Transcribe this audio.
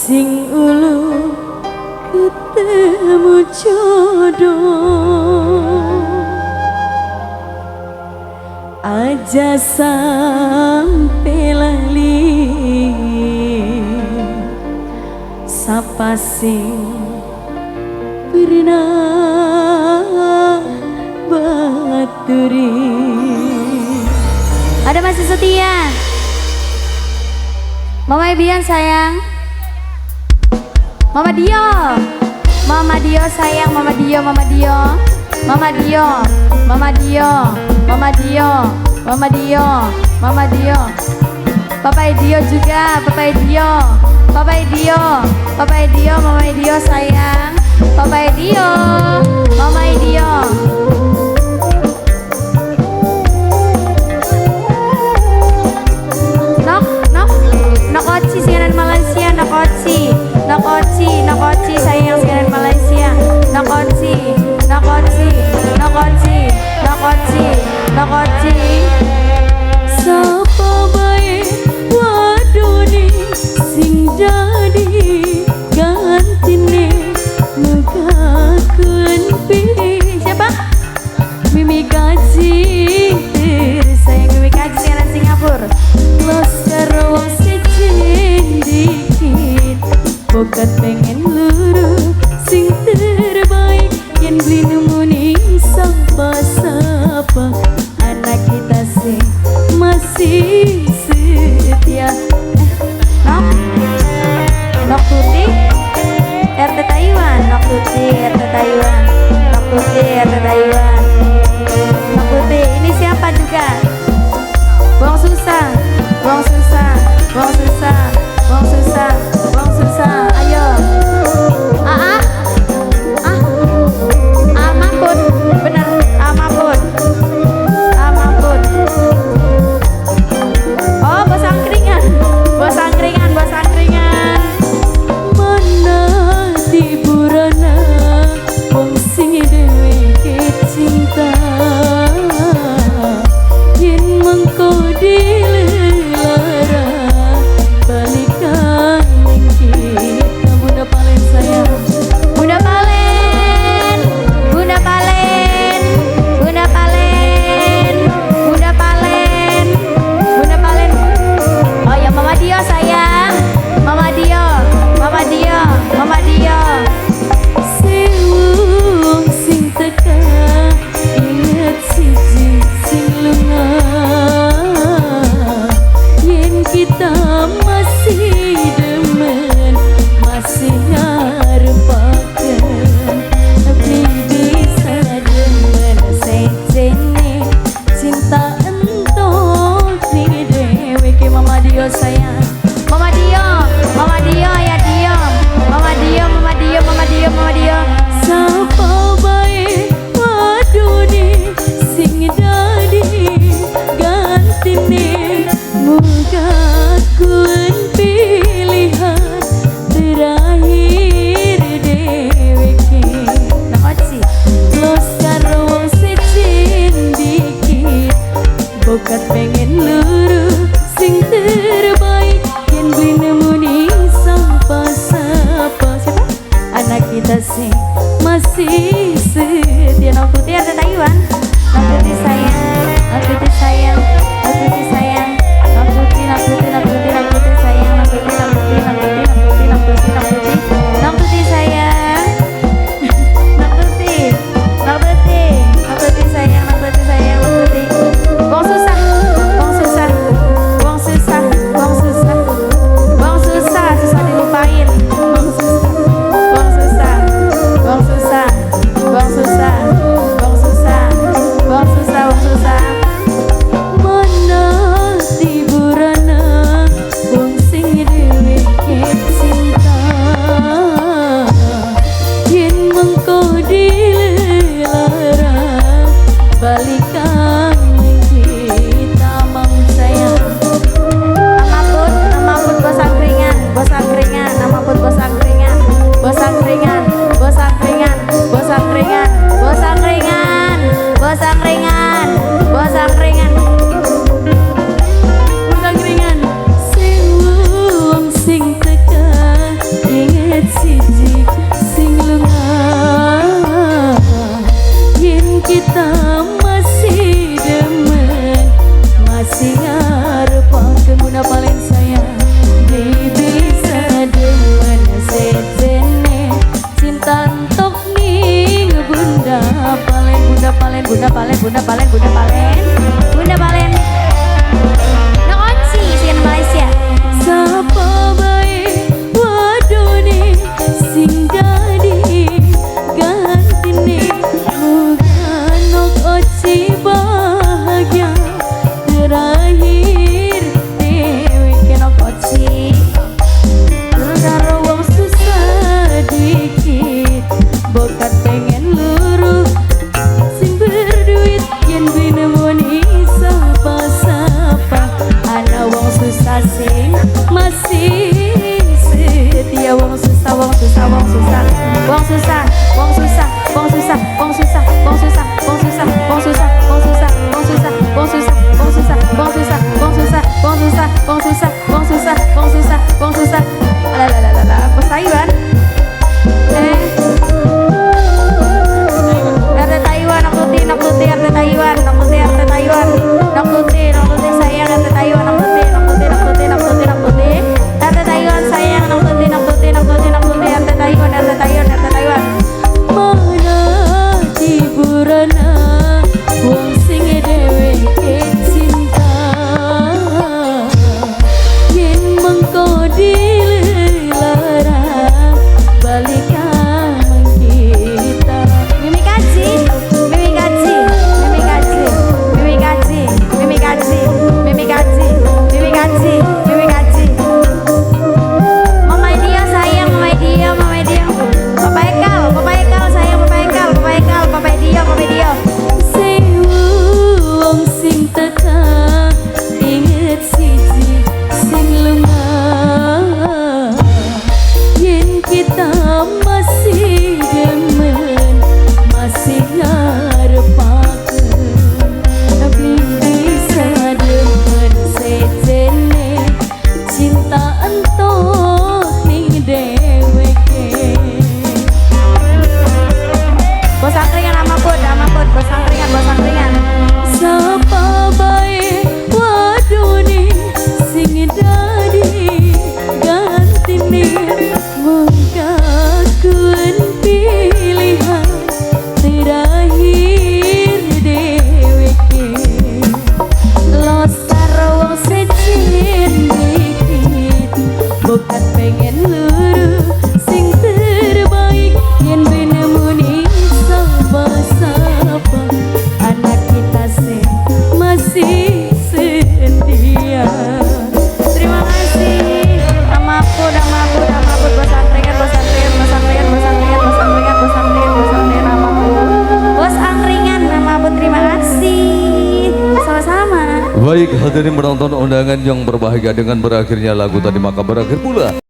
sing ulu ketemu jodoh aja sampai lali sapa sing pernah baturi. Ada masih setia Mama Ebian sayang, Mama Dio sayang, Mama Dio, Mama Dio, Mama Dio, Mama Dio, Mama Dio, Mama Dio, Mama Dio, Papa Dio juga, Papa Dio, Papa Dio, Papa Dio, Mama Dio sayang, Papa Dio, Mama Dio. Nokoci siaran Malaysia, Nokoci sayang siaran Malaysia, Nokoci sapa bae wadone sing dadi gantine mukakeun pilih. Siapa? Mimi Kaji Sayang Mimi Kaji siaran Singapura. los karo wong sejen dikit bokat pengen luru sing terbaik yen beli nemuni sapa-sapa anak kita sing masih setia. Nok Tuti RT Taiwan, Nok Tuti RT Taiwan, Nok Tuti RT Taiwan, Nok Tuti ini siapa juga? Buang susah, buang susah, buang susah, buang susah, buang susah. Ayo. bokat pengen luru sing terbaik yen benemuni sapa-sapa anak kita sih masih setia. Terima kasih. Nama aku bos angkringan nama aku. Bos angkringan nama aku, terima kasih. Sama-sama. Baik hadirin penonton undangan yang berbahagia, dengan berakhirnya lagu tadi maka berakhir pula